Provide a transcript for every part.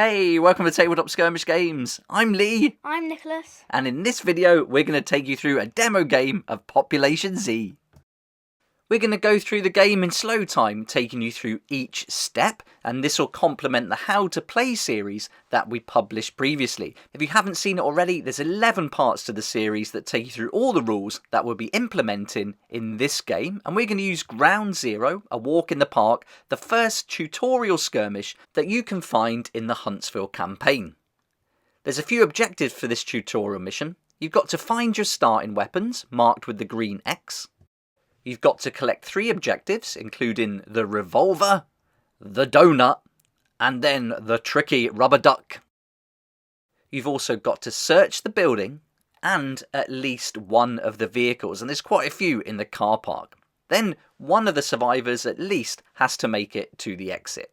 Hey, welcome to Tabletop Skirmish Games. I'm Lee. I'm Nicholas. And in this video, we're going to take you through a demo game of Population Z. We're going to go through the game in slow time, taking you through each step, and this will complement the How to Play series that we published previously. If you haven't seen it already, there's 11 parts to the series that take you through all the rules that we'll be implementing in this game, and we're going to use Ground Zero, a walk in the park, the first tutorial skirmish that you can find in the Huntsville campaign. There's a few objectives for this tutorial mission. You've got to find your starting weapons, marked with the green X. You've got to collect 3 objectives, including the revolver, the donut, and then the tricky rubber duck. You've also got to search the building and at least one of the vehicles, and there's quite a few in the car park. Then one of the survivors at least has to make it to the exit.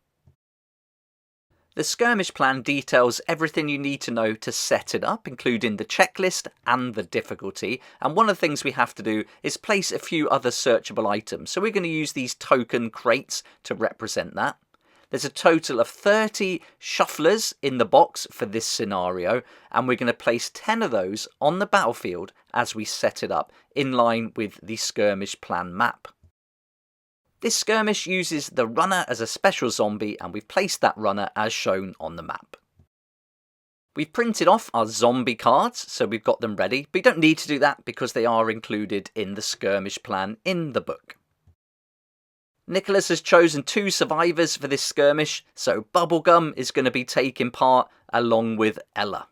The skirmish plan details everything you need to know to set it up, including the checklist and the difficulty. And one of the things we have to do is place a few other searchable items. So we're going to use these token crates to represent that. There's a total of 30 shufflers in the box for this scenario, and we're going to place 10 of those on the battlefield as we set it up, in line with the skirmish plan map. This skirmish uses the runner as a special zombie, and we've placed that runner as shown on the map. We've printed off our zombie cards, so we've got them ready, but you don't need to do that because they are included in the skirmish plan in the book. Nicholas has chosen 2 survivors for this skirmish, so Bubblegum is going to be taking part along with Ella.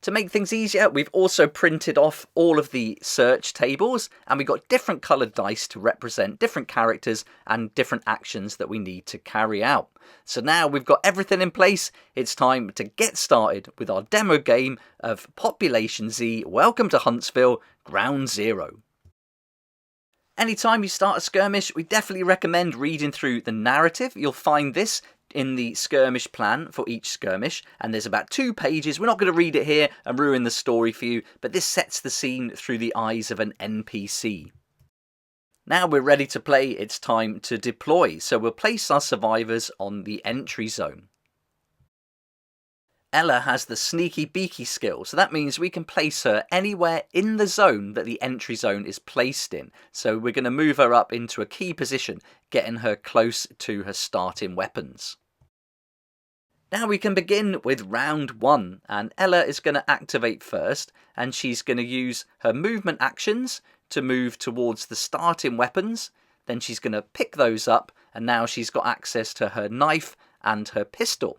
To make things easier, we've also printed off all of the search tables, and we've got different coloured dice to represent different characters and different actions that we need to carry out. So now we've got everything in place, it's time to get started with our demo game of Population Z. Welcome to Huntsville, Ground Zero. Anytime you start a skirmish, we definitely recommend reading through the narrative. You'll find this in the skirmish plan for each skirmish, and there's about 2 pages. We're not going to read it here and ruin the story for you, but this sets the scene through the eyes of an NPC. Now we're ready to play, it's time to deploy, so we'll place our survivors on the entry zone. Ella has the sneaky beaky skill, so that means we can place her anywhere in the zone that the entry zone is placed in. So we're going to move her up into a key position, getting her close to her starting weapons. Now we can begin with round 1, and Ella is going to activate first, and she's going to use her movement actions to move towards the starting weapons. Then she's going to pick those up, and now she's got access to her knife and her pistol.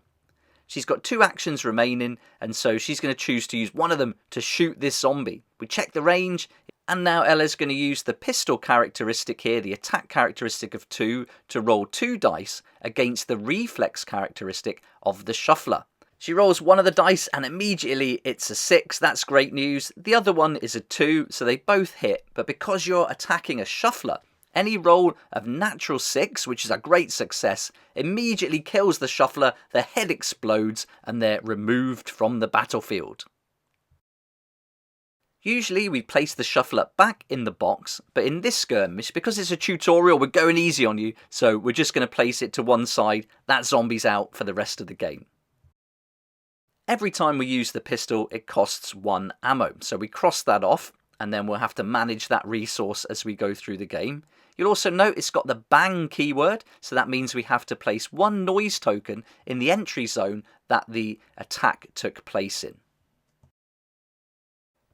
She's got 2 actions remaining, and so she's going to choose to use one of them to shoot this zombie. We check the range, and now Ella's going to use the pistol characteristic here, the attack characteristic of 2, to roll 2 dice against the reflex characteristic of the shuffler. She rolls one of the dice, and immediately it's a 6. That's great news. The other one is a 2, so they both hit, but because you're attacking a shuffler, any roll of natural 6, which is a great success, immediately kills the shuffler, their head explodes, and they're removed from the battlefield. Usually we place the shuffler back in the box, but in this skirmish, because it's a tutorial, we're going easy on you, so we're just going to place it to one side. That zombie's out for the rest of the game. Every time we use the pistol, it costs 1 ammo, so we cross that off, and then we'll have to manage that resource as we go through the game. You'll also note it's got the bang keyword, so that means we have to place 1 noise token in the entry zone that the attack took place in.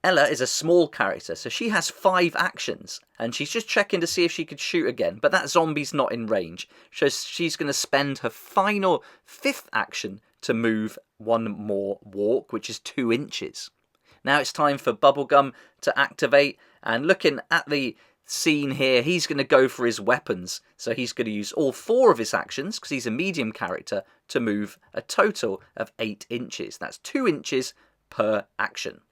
Ella is a small character, so she has 5 actions, and she's just checking to see if she could shoot again, but that zombie's not in range, so she's going to spend her final 5th action to move 1 more walk, which is 2 inches. Now it's time for Bubblegum to activate, and looking at the scene here, he's going to go for his weapons, so he's going to use all 4 of his actions, because he's a medium character, to move a total of 8 inches. That's 2 inches per action.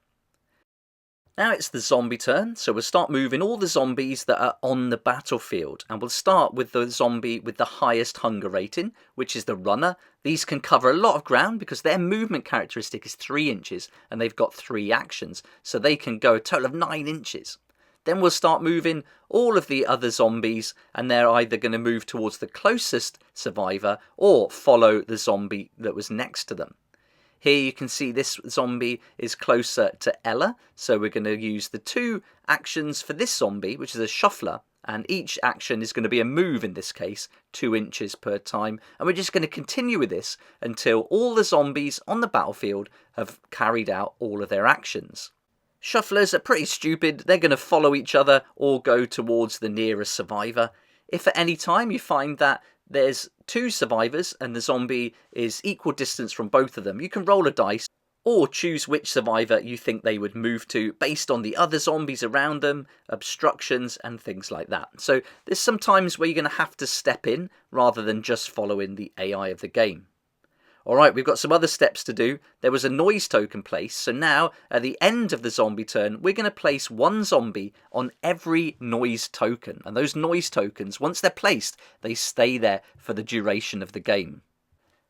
Now it's the zombie turn, so we'll start moving all the zombies that are on the battlefield, and we'll start with the zombie with the highest hunger rating, which is the runner. These can cover a lot of ground because their movement characteristic is 3 inches, and they've got 3 actions, so they can go a total of 9 inches. Then we'll start moving all of the other zombies, and they're either going to move towards the closest survivor or follow the zombie that was next to them. Here you can see this zombie is closer to Ella, so we're going to use the 2 actions for this zombie, which is a shuffler, and each action is going to be a move in this case, 2 inches per time, and we're just going to continue with this until all the zombies on the battlefield have carried out all of their actions. Shufflers are pretty stupid, they're going to follow each other or go towards the nearest survivor. If at any time you find that there's 2 survivors and the zombie is equal distance from both of them, you can roll a dice or choose which survivor you think they would move to based on the other zombies around them, obstructions and things like that. So there's some times where you're going to have to step in rather than just following the AI of the game. Alright, we've got some other steps to do. There was a noise token placed, so now at the end of the zombie turn we're going to place 1 zombie on every noise token, and those noise tokens, once they're placed, they stay there for the duration of the game.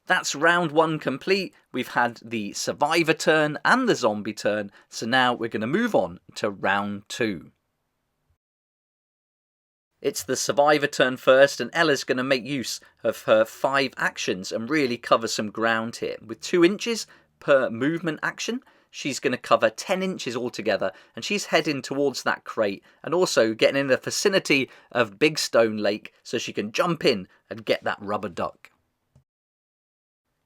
That's round 1 complete. We've had the survivor turn and the zombie turn, so now we're going to move on to round 2. It's the survivor turn first, and Ella's going to make use of her 5 actions and really cover some ground here. With 2 inches per movement action, she's going to cover 10 inches altogether, and she's heading towards that crate and also getting in the vicinity of Big Stone Lake so she can jump in and get that rubber duck.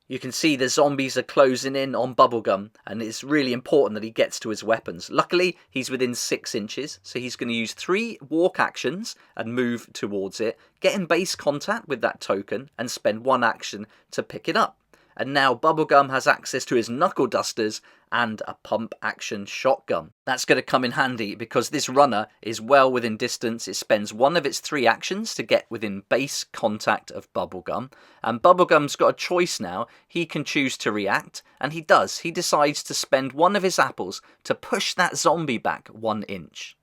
You can see the zombies are closing in on Bubblegum, and it's really important that he gets to his weapons. Luckily, he's within 6 inches, so he's going to use 3 walk actions and move towards it, get in base contact with that token, and spend 1 action to pick it up. And now Bubblegum has access to his knuckle dusters and a pump action shotgun. That's going to come in handy because this runner is well within distance. It spends 1 of its 3 actions to get within base contact of Bubblegum, and Bubblegum's got a choice now. He can choose to react, and he does. He decides to spend 1 of his apples to push that zombie back 1 inch.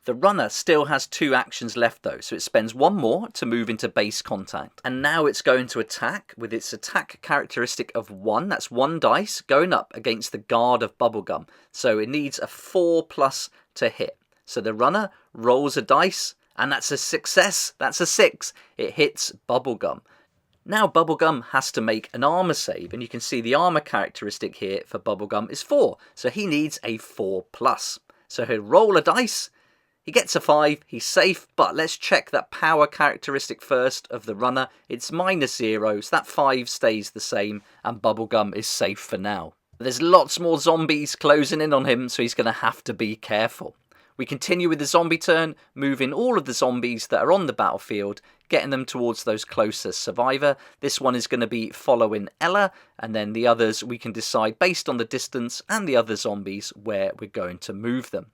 The runner still has 2 actions left though, so it spends 1 more to move into base contact. And now it's going to attack with its attack characteristic of 1. That's 1 dice going up against the guard of Bubblegum. So it needs a 4+ to hit. So the runner rolls a dice, and that's a success. That's a 6. It hits Bubblegum. Now Bubblegum has to make an armor save, and you can see the armor characteristic here for Bubblegum is 4. So he needs a 4+. So he'll roll a dice. He gets a 5, he's safe, but let's check that power characteristic first of the runner. It's -0, so that 5 stays the same, and Bubblegum is safe for now. There's lots more zombies closing in on him, so he's going to have to be careful. We continue with the zombie turn, moving all of the zombies that are on the battlefield, getting them towards those closest survivor. This one is going to be following Ella, and then the others we can decide based on the distance and the other zombies where we're going to move them.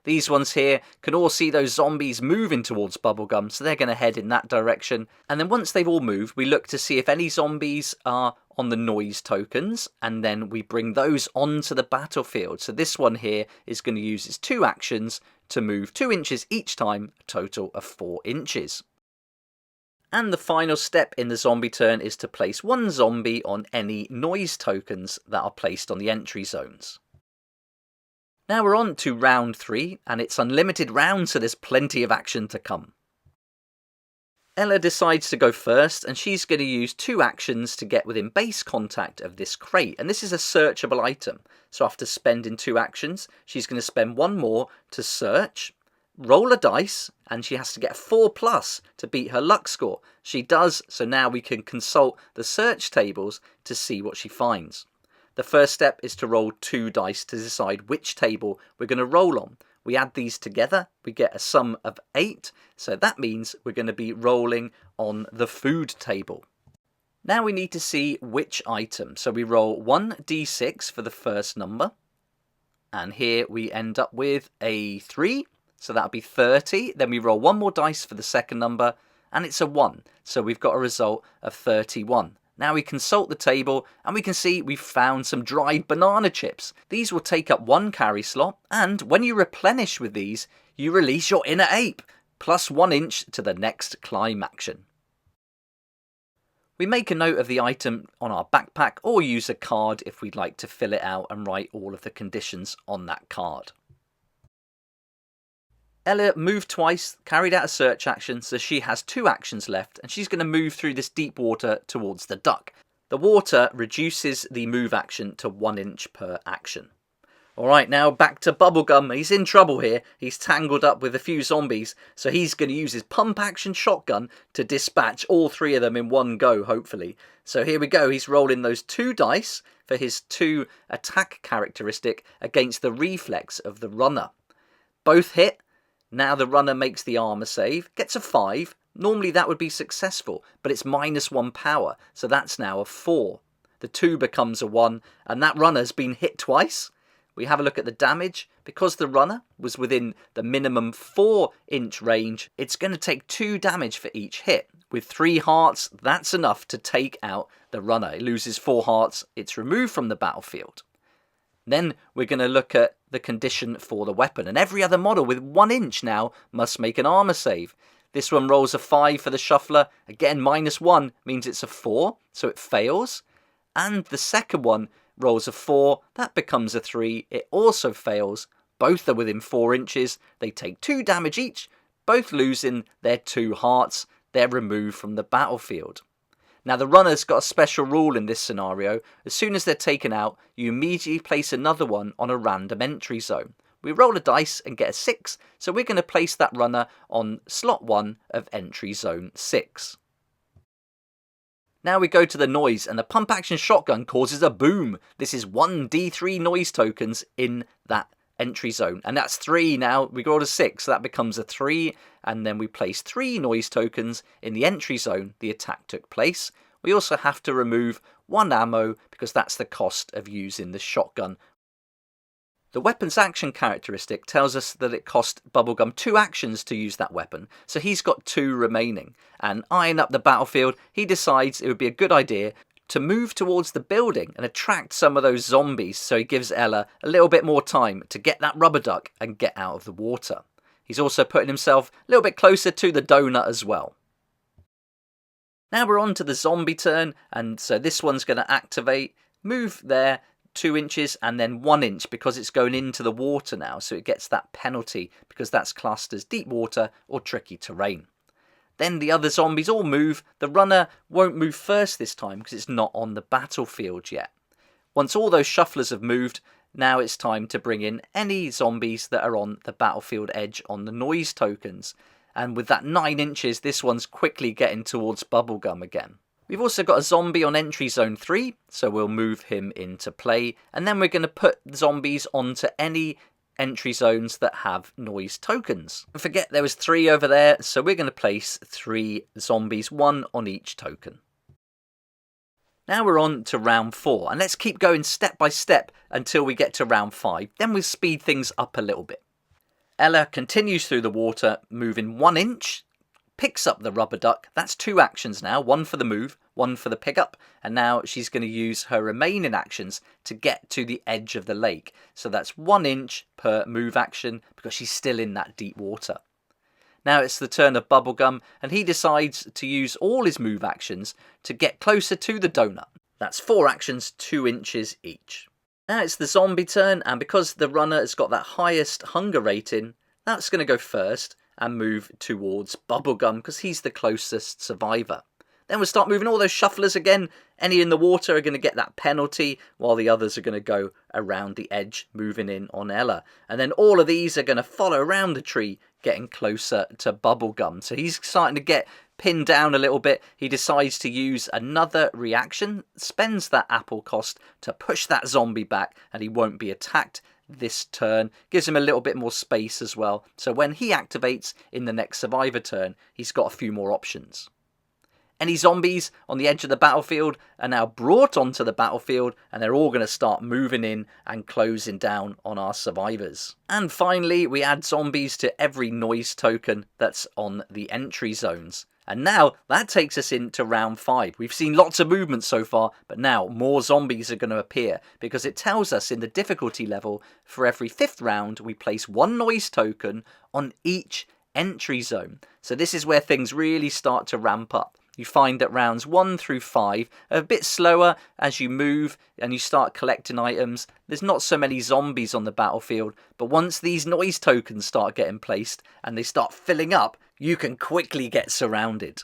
These ones here can all see those zombies moving towards Bubblegum, so they're going to head in that direction. And then once they've all moved, we look to see if any zombies are on the noise tokens, and then we bring those onto the battlefield. So this one here is going to use its 2 actions to move 2 inches each time, a total of 4 inches. And the final step in the zombie turn is to place 1 zombie on any noise tokens that are placed on the entry zones. Now we're on to round 3, and it's unlimited rounds, so there's plenty of action to come. Ella decides to go first, and she's going to use 2 actions to get within base contact of this crate, and this is a searchable item. So after spending 2 actions, she's going to spend 1 more to search, roll a dice, and she has to get a 4+ to beat her luck score. She does, so now we can consult the search tables to see what she finds. The first step is to roll 2 dice to decide which table we're going to roll on. We add these together, we get a sum of 8, so that means we're going to be rolling on the food table. Now we need to see which item, so we roll 1d6 for the first number, and here we end up with a 3, so that'll be 30. Then we roll 1 more dice for the second number, and it's a 1, so we've got a result of 31. Now we consult the table, and we can see we've found some dried banana chips. These will take up 1 carry slot, and when you replenish with these, you release your inner ape, plus 1 inch to the next climb action. We make a note of the item on our backpack, or use a card if we'd like to fill it out and write all of the conditions on that card. Ella moved twice, carried out a search action, so she has 2 actions left, and she's going to move through this deep water towards the duck. The water reduces the move action to 1 inch per action. Alright, now back to Bubblegum. He's in trouble here. He's tangled up with a few zombies, so he's going to use his pump action shotgun to dispatch all 3 of them in one go, hopefully. So here we go. He's rolling those 2 dice for his 2 attack characteristic against the reflex of the runner. Both hit. Now the runner makes the armor save, gets a 5. Normally that would be successful, but it's -1 power, so that's now a 4. The 2 becomes a 1, and that runner's been hit twice. We have a look at the damage. Because the runner was within the minimum 4-inch range, it's going to take 2 damage for each hit. With 3 hearts, that's enough to take out the runner. It loses 4 hearts, it's removed from the battlefield. Then we're going to look at the condition for the weapon, and every other model with 1 inch now must make an armor save. This one rolls a 5 for the shuffler. Again, -1 means it's a 4, so it fails. And the second one rolls a 4, that becomes a 3, it also fails. Both are within 4 inches, they take 2 damage each, both losing their 2 hearts, they're removed from the battlefield. Now the runner's got a special rule in this scenario. As soon as they're taken out, you immediately place another one on a random entry zone. We roll a dice and get a 6, so we're going to place that runner on slot 1 of entry zone 6. Now we go to the noise, and the pump action shotgun causes a boom. This is 1d3 noise tokens in that entry zone, and that's 3 now. We rolled a 6, so that becomes a 3, and then we place 3 noise tokens in the entry zone the attack took place. We also have to remove 1 ammo because that's the cost of using the shotgun. The weapon's action characteristic tells us that it cost Bubblegum 2 actions to use that weapon, so he's got 2 remaining. And eyeing up the battlefield, he decides it would be a good idea to move towards the building and attract some of those zombies, so he gives Ella a little bit more time to get that rubber duck and get out of the water. He's also putting himself a little bit closer to the donut as well. Now we're on to the zombie turn, and so this one's going to activate, move there, 2 inches and then 1 inch because it's going into the water now, so it gets that penalty because that's classed as deep water or tricky terrain. Then the other zombies all move. The runner won't move first this time because it's not on the battlefield yet. Once all those shufflers have moved, now it's time to bring in any zombies that are on the battlefield edge on the noise tokens. And with that 9 inches, this one's quickly getting towards Bubblegum again. We've also got a zombie on entry zone 3, so we'll move him into play. And then we're going to put zombies onto any entry zones that have noise tokens. Don't forget there was 3 over there, so we're going to place 3 zombies, 1 on each token. Now we're on to round 4, and let's keep going step by step until we get to round 5. Then we'll speed things up a little bit. Ella continues through the water, moving 1 inch. Picks up the rubber duck. That's 2 actions now, 1 for the move, 1 for the pickup, and now she's going to use her remaining actions to get to the edge of the lake. So that's 1 inch per move action because she's still in that deep water. Now it's the turn of Bubblegum, and he decides to use all his move actions to get closer to the donut. That's 4 actions, 2 inches each. Now it's the zombie turn, and because the runner has got that highest hunger rating, that's going to go first and move towards Bubblegum because he's the closest survivor. Then we'll start moving all those shufflers again. Any in the water are going to get that penalty, while the others are going to go around the edge, moving in on Ella. And then all of these are going to follow around the tree, getting closer to Bubblegum. So he's starting to get pinned down a little bit. He decides to use another reaction, spends that apple cost to push that zombie back, and he won't be attacked this turn. Gives him a little bit more space as well, so when he activates in the next survivor turn, he's got a few more options. Any zombies on the edge of the battlefield are now brought onto the battlefield, and they're all going to start moving in and closing down on our survivors. And finally, we add zombies to every noise token that's on the entry zones. And now that takes us into round 5. We've seen lots of movement so far, but now more zombies are going to appear because it tells us in the difficulty level for every 5th round we place 1 noise token on each entry zone. So this is where things really start to ramp up. you find that rounds 1 through 5 are a bit slower as you move and you start collecting items. There's not so many zombies on the battlefield, but once these noise tokens start getting placed and they start filling up, you can quickly get surrounded.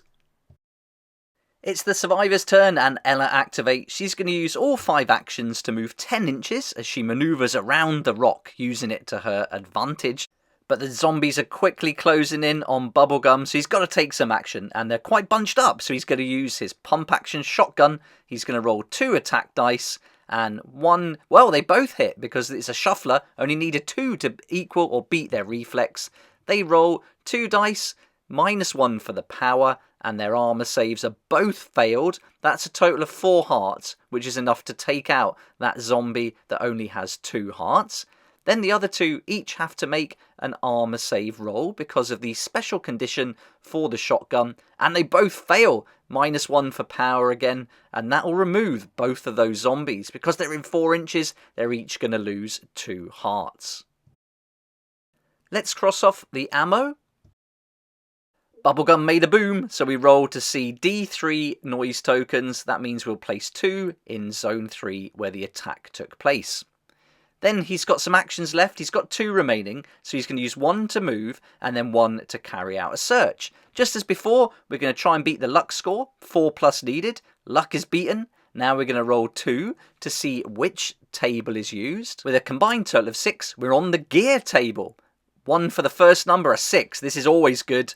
It's the survivor's turn and Ella activates. She's going to use all 5 actions to move 10 inches as she manoeuvres around the rock, using it to her advantage. But the zombies are quickly closing in on Bubblegum, so he's got to take some action, and they're quite bunched up, so he's going to use his pump action shotgun. He's going to roll 2 attack dice, and 1, well, they both hit because it's a shuffler, only needed 2 to equal or beat their reflex. They roll 2 dice, -1 for the power, and their armor saves are both failed. That's a total of 4 hearts, which is enough to take out that zombie that only has 2 hearts. Then the other 2 each have to make an armor save roll because of the special condition for the shotgun, and they both fail. -1 for power again, and that will remove both of those zombies. Because they're in 4 inches, they're each going to lose 2 hearts. Let's cross off the ammo. Bubblegum made a boom, so we roll to see D3 noise tokens. That means we'll place 2 in zone 3 where the attack took place. Then he's got some actions left. He's got 2 remaining, so he's going to use 1 to move and then 1 to carry out a search. Just as before, we're going to try and beat the luck score. 4+ needed. Luck is beaten. Now we're going to roll 2 to see which table is used. With a combined total of 6, we're on the gear table. 1 for the first number, a 6. This is always good.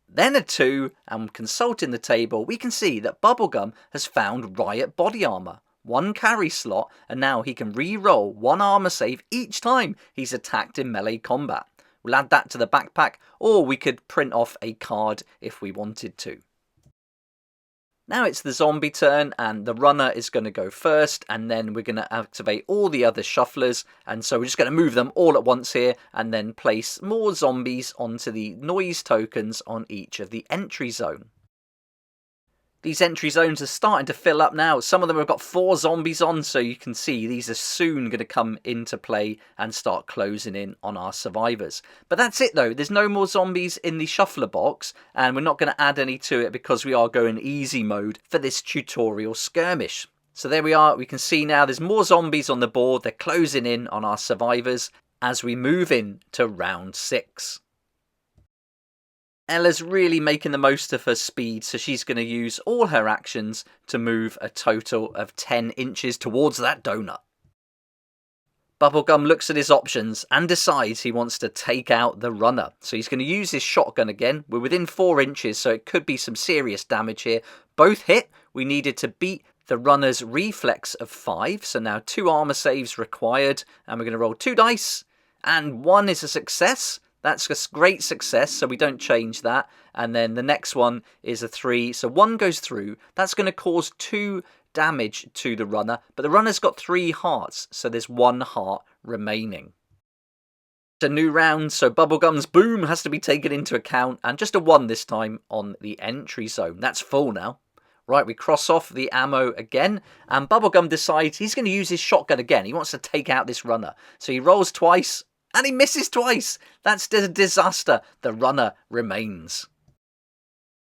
Then a 2, and consulting the table, we can see that Bubblegum has found Riot body armor. 1 carry slot, and now he can re-roll 1 armor save each time he's attacked in melee combat. We'll add that to the backpack, or we could print off a card if we wanted to. Now it's the zombie turn, and the runner is going to go first, and then we're going to activate all the other shufflers, and so we're just going to move them all at once here, and then place more zombies onto the noise tokens on each of the entry zone. These entry zones are starting to fill up now. Some of them have got 4 zombies on, so you can see these are soon going to come into play and start closing in on our survivors. But that's it though, there's no more zombies in the shuffler box, and we're not going to add any to it because we are going easy mode for this tutorial skirmish. So there we are, we can see now there's more zombies on the board, they're closing in on our survivors as we move in to round 6. Ella's really making the most of her speed, so she's going to use all her actions to move a total of 10 inches towards that donut. Bubblegum looks at his options and decides he wants to take out the runner. So he's going to use his shotgun again. We're within 4 inches, so it could be some serious damage here. Both hit. We needed to beat the runner's reflex of 5, so now 2 armor saves required, and we're going to roll 2 dice, and 1 is a success. That's a great success, so we don't change that. And then the next one is a 3, so 1 goes through. That's going to cause 2 damage to the runner, but the runner's got 3 hearts, so there's 1 heart remaining. It's a new round, so Bubblegum's boom has to be taken into account, and just a 1 this time on the entry zone. That's full now. Right, we cross off the ammo again, and Bubblegum decides he's going to use his shotgun again. He wants to take out this runner, so he rolls twice. And he misses twice. That's a disaster. The runner remains.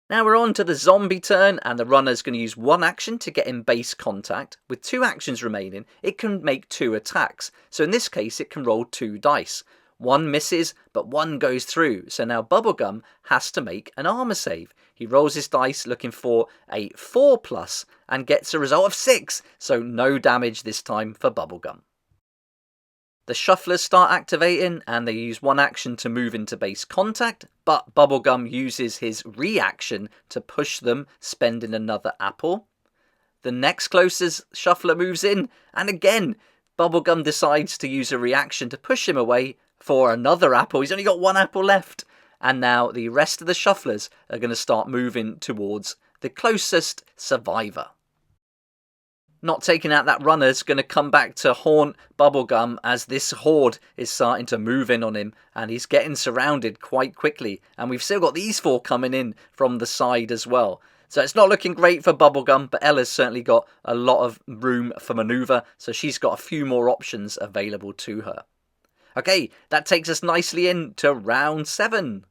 Now we're on to the zombie turn, and the runner's going to use 1 action to get in base contact. With 2 actions remaining, it can make 2 attacks. So in this case, it can roll 2 dice. 1 misses, but 1 goes through. So now Bubblegum has to make an armor save. He rolls his dice looking for a 4+ and gets a result of 6. So no damage this time for Bubblegum. The shufflers start activating, and they use 1 action to move into base contact, but Bubblegum uses his reaction to push them, spending another apple. The next closest shuffler moves in, and again, Bubblegum decides to use a reaction to push him away for another apple. He's only got 1 apple left, and now the rest of the shufflers are going to start moving towards the closest survivor. Not taking out that runner is going to come back to haunt Bubblegum as this horde is starting to move in on him, and he's getting surrounded quite quickly, and we've still got these 4 coming in from the side as well. So it's not looking great for Bubblegum, but Ella's certainly got a lot of room for manoeuvre, so she's got a few more options available to her. Okay, that takes us nicely into round 7.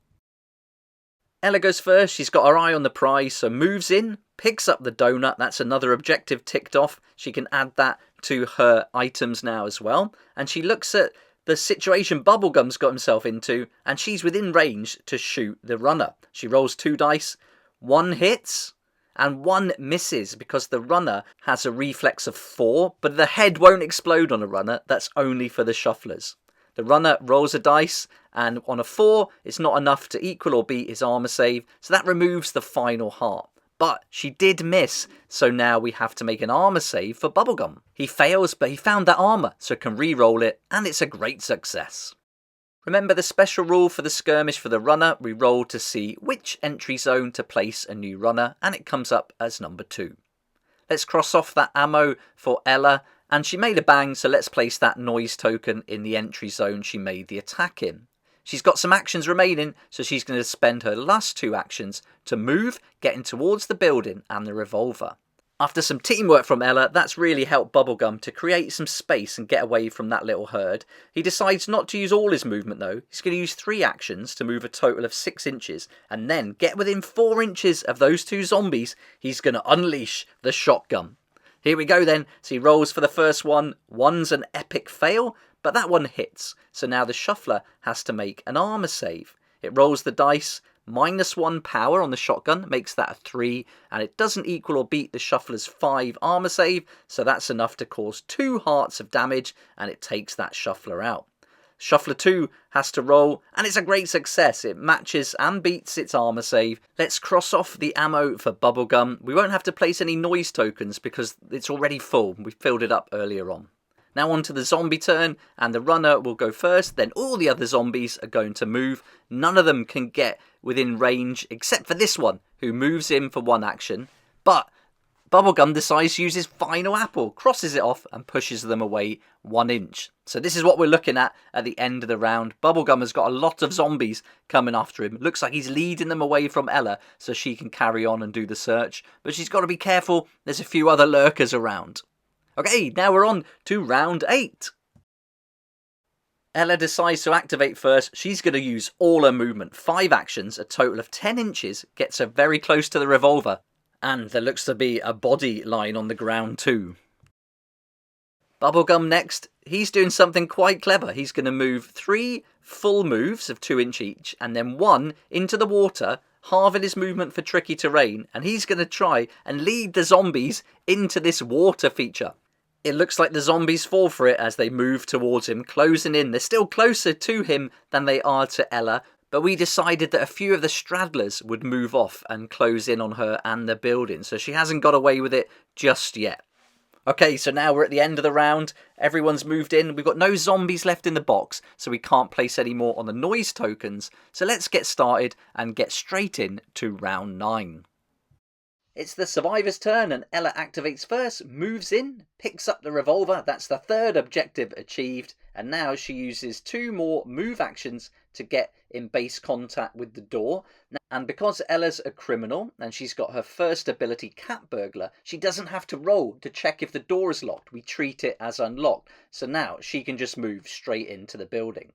Ella goes first. She's got her eye on the prize, so moves in, picks up the donut. That's another objective ticked off. She can add that to her items now as well. And she looks at the situation Bubblegum's got himself into, and she's within range to shoot the runner. She rolls 2 dice. 1 hits and 1 misses because the runner has a reflex of 4, but the head won't explode on a runner. That's only for the shufflers. The runner rolls a dice, and on a 4, it's not enough to equal or beat his armor save, so that removes the final heart. But she did miss, so now we have to make an armor save for Bubblegum. He fails, but he found that armor, so can re-roll it, and it's a great success. Remember the special rule for the skirmish for the runner, we roll to see which entry zone to place a new runner, and it comes up as number 2. Let's cross off that ammo for Ella, and she made a bang, so let's place that noise token in the entry zone she made the attack in. She's got some actions remaining, so she's going to spend her last 2 actions to move, getting towards the building and the revolver. After some teamwork from Ella, that's really helped Bubblegum to create some space and get away from that little herd. He decides not to use all his movement though. He's going to use 3 actions to move a total of 6 inches, and then get within 4 inches of those 2 zombies. He's going to unleash the shotgun. Here we go then. So he rolls for the first one. 1's an epic fail, but that one hits. So now the shuffler has to make an armor save. It rolls the dice. -1 power on the shotgun makes that a 3, and it doesn't equal or beat the shuffler's 5 armor save, so that's enough to cause 2 hearts of damage, and it takes that shuffler out. Shuffler 2 has to roll, and it's a great success. It matches and beats its armor save. Let's cross off the ammo for Bubblegum. We won't have to place any noise tokens because it's already full. We filled it up earlier on. Now on to the zombie turn, and the runner will go first, then all the other zombies are going to move. None of them can get within range, except for this one, who moves in for 1 action. But Bubblegum decides to use his final apple, crosses it off, and pushes them away 1 inch. So this is what we're looking at the end of the round. Bubblegum has got a lot of zombies coming after him. Looks like he's leading them away from Ella so she can carry on and do the search. But she's got to be careful, there's a few other lurkers around. Okay, now we're on to round 8. Ella decides to activate first. She's going to use all her movement. 5 actions, a total of 10 inches, gets her very close to the revolver. And there looks to be a body lying on the ground too. Bubblegum next. He's doing something quite clever. He's going to move 3 full moves of 2 inch each, and then 1 into the water, halving his movement for tricky terrain, and he's going to try and lead the zombies into this water feature. It looks like the zombies fall for it as they move towards him, closing in. They're still closer to him than they are to Ella, but we decided that a few of the straddlers would move off and close in on her and the building, so she hasn't got away with it just yet. Okay, so now we're at the end of the round. Everyone's moved in. We've got no zombies left in the box, so we can't place any more on the noise tokens. So let's get started and get straight in to round 9. It's the survivor's turn, and Ella activates first, moves in, picks up the revolver. That's the 3rd objective achieved, and now she uses 2 more move actions to get in base contact with the door. And because Ella's a criminal and she's got her first ability, Cat Burglar, she doesn't have to roll to check if the door is locked. We treat it as unlocked, so now she can just move straight into the building.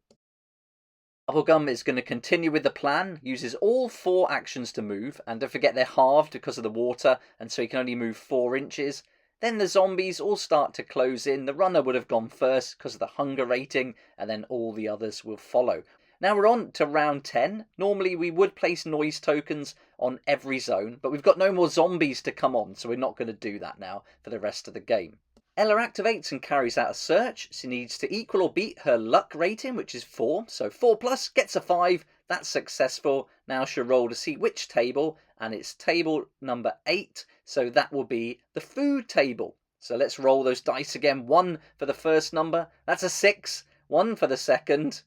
Bubblegum is going to continue with the plan, uses all 4 actions to move, and don't forget they're halved because of the water, and so he can only move 4 inches. Then the zombies all start to close in. The runner would have gone first because of the hunger rating, and then all the others will follow. Now we're on to round 10. Normally we would place noise tokens on every zone, but we've got no more zombies to come on, so we're not going to do that now for the rest of the game. Ella activates and carries out a search. She needs to equal or beat her luck rating, which is 4. So 4 plus gets a 5. That's successful. Now she'll roll to see which table, and it's table number 8. So that will be the food table. So let's roll those dice again. 1 for the first number. That's a 6. 1 for the second.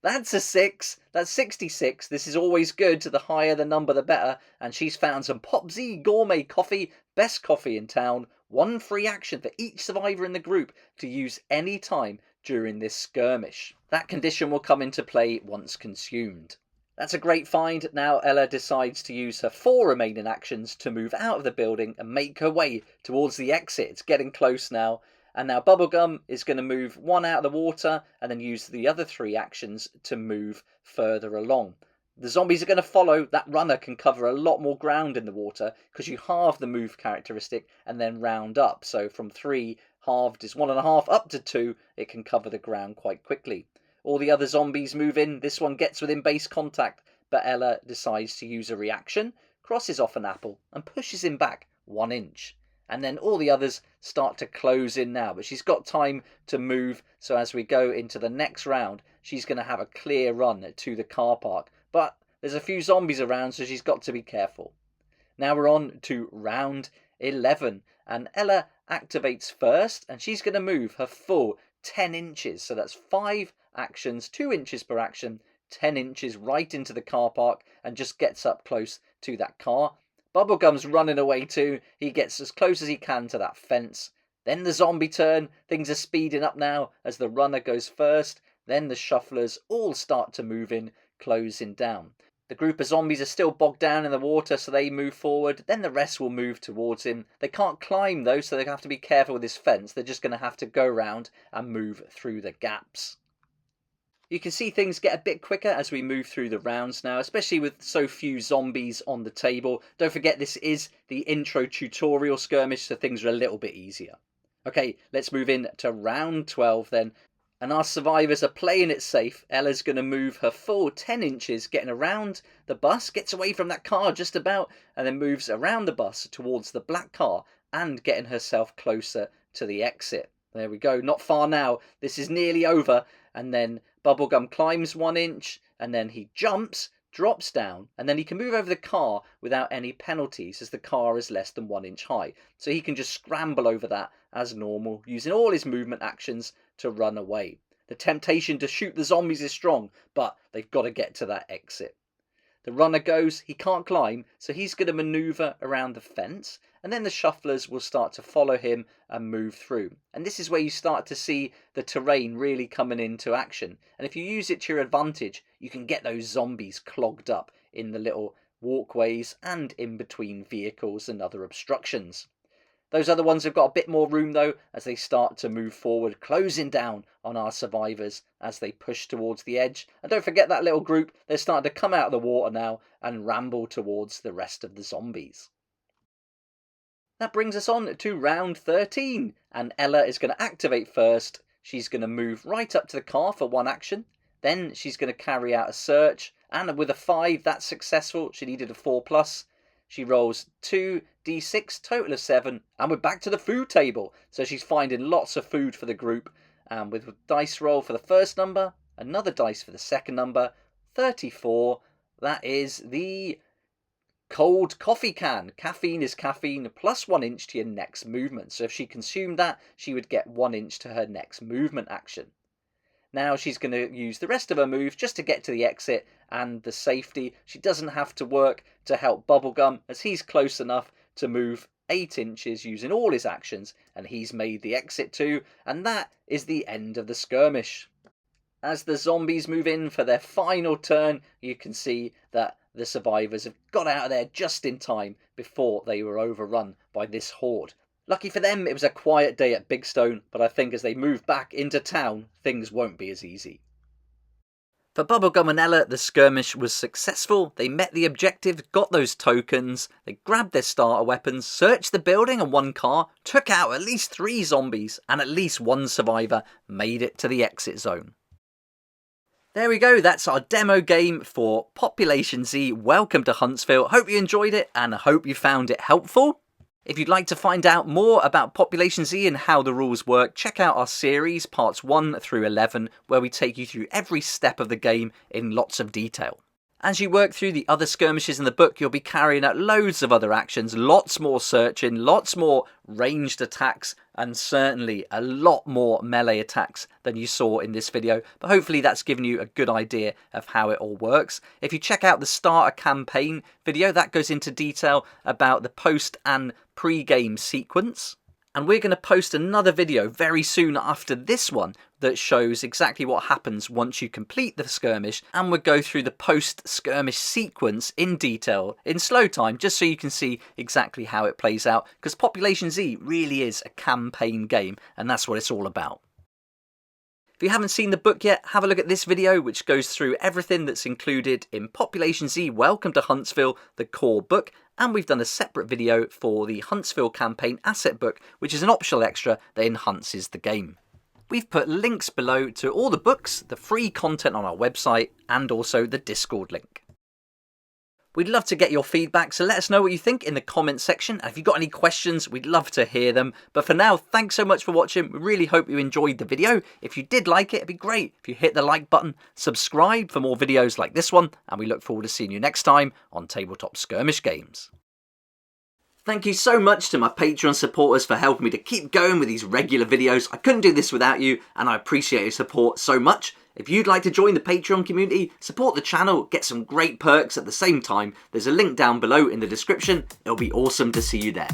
That's a 6. That's 66. This is always good. The higher the number, the better. And she's found some Pop Z gourmet coffee. Best coffee in town. 1 free action for each survivor in the group to use any time during this skirmish. That condition will come into play once consumed. That's a great find. Now Ella decides to use her 4 remaining actions to move out of the building and make her way towards the exit. It's getting close now. And now Bubblegum is going to move 1 out of the water and then use the other 3 actions to move further along. The zombies are going to follow. That runner can cover a lot more ground in the water because you halve the move characteristic and then round up. So from 3, halved is 1.5, up to 2, it can cover the ground quite quickly. All the other zombies move in. This one gets within base contact, but Ella decides to use a reaction, crosses off an apple and pushes him back 1 inch. And then all the others start to close in now, but she's got time to move. So as we go into the next round, she's going to have a clear run to the car park. But there's a few zombies around, so she's got to be careful. Now we're on to round 11, and Ella activates first, and she's going to move her full 10 inches. So that's 5 actions, 2 inches per action, 10 inches right into the car park, and just gets up close to that car. Bubblegum's running away too. He gets as close as he can to that fence. Then the zombie turn. Things are speeding up now as the runner goes first. Then the shufflers all start to move in, closing down. The group of zombies are still bogged down in the water, so they move forward. Then the rest will move towards him. They can't climb though, so they have to be careful with this fence. They're just going to have to go around and move through the gaps. You can see things get a bit quicker as we move through the rounds now, especially with so few zombies on the table. Don't forget this is the intro tutorial skirmish, so things are a little bit easier. Okay, let's move in to round 12 then. And our survivors are playing it safe. Ella's going to move her full 10 inches, getting around the bus, gets away from that car just about, and then moves around the bus towards the black car and getting herself closer to the exit. There we go, not far now. This is nearly over. And then Bubblegum climbs 1 inch, and then he jumps, drops down, and then he can move over the car without any penalties as the car is less than 1 inch high. So he can just scramble over that as normal, using all his movement actions to run away. The temptation to shoot the zombies is strong, but they've got to get to that exit. The runner goes, he can't climb, so he's going to maneuver around the fence, and then the shufflers will start to follow him and move through. And this is where you start to see the terrain really coming into action. And if you use it to your advantage, you can get those zombies clogged up in the little walkways and in between vehicles and other obstructions. Those other ones have got a bit more room though as they start to move forward, closing down on our survivors as they push towards the edge. And don't forget that little group, they're starting to come out of the water now and ramble towards the rest of the zombies. That brings us on to round 13, and Ella is going to activate first. She's going to move right up to the car for 1 action. Then she's going to carry out a search, and with a 5 that's successful. She needed a 4+. She rolls 2d6, total of 7, and we're back to the food table. So she's finding lots of food for the group. And with a dice roll for the first number, another dice for the second number, 34. That is the cold coffee can. Caffeine is caffeine plus 1 inch to your next movement. So if she consumed that, she would get 1 inch to her next movement action. Now she's going to use the rest of her move just to get to the exit and the safety. She doesn't have to work to help Bubblegum as he's close enough to move 8 inches using all his actions, and he's made the exit too, and that is the end of the skirmish. As the zombies move in for their final turn, you can see that the survivors have got out of there just in time before they were overrun by this horde. Lucky for them, it was a quiet day at Big Stone, but I think as they move back into town, things won't be as easy. For Bubblegum and Ella, the skirmish was successful. They met the objective, got those tokens, they grabbed their starter weapons, searched the building and 1 car, took out at least 3 zombies, and at least 1 survivor made it to the exit zone. There we go, that's our demo game for Population Z. Welcome to Huntsville. Hope you enjoyed it and I hope you found it helpful. If you'd like to find out more about Population Z and how the rules work, check out our series, parts 1 through 11, where we take you through every step of the game in lots of detail. As you work through the other skirmishes in the book, you'll be carrying out loads of other actions, lots more searching, lots more ranged attacks, and certainly a lot more melee attacks than you saw in this video. But hopefully that's given you a good idea of how it all works. If you check out the starter campaign video, that goes into detail about the post and pre-game sequence. And we're going to post another video very soon after this one that shows exactly what happens once you complete the skirmish, and we'll go through the post-skirmish sequence in detail in slow time just so you can see exactly how it plays out, because Population Z really is a campaign game and that's what it's all about. If you haven't seen the book yet, have a look at this video which goes through everything that's included in Population Z Welcome to Huntsville, the core book, and we've done a separate video for the Huntsville campaign asset book, which is an optional extra that enhances the game. We've put links below to all the books, the free content on our website, and also the Discord link. We'd love to get your feedback, so let us know what you think in the comments section. And if you've got any questions, we'd love to hear them. But for now, thanks so much for watching. We really hope you enjoyed the video. If you did like it, it'd be great if you hit the like button, subscribe for more videos like this one, and we look forward to seeing you next time on Tabletop Skirmish Games. Thank you so much to my Patreon supporters for helping me to keep going with these regular videos. I couldn't do this without you, and I appreciate your support so much. If you'd like to join the Patreon community, support the channel, get some great perks at the same time, there's a link down below in the description. It'll be awesome to see you there.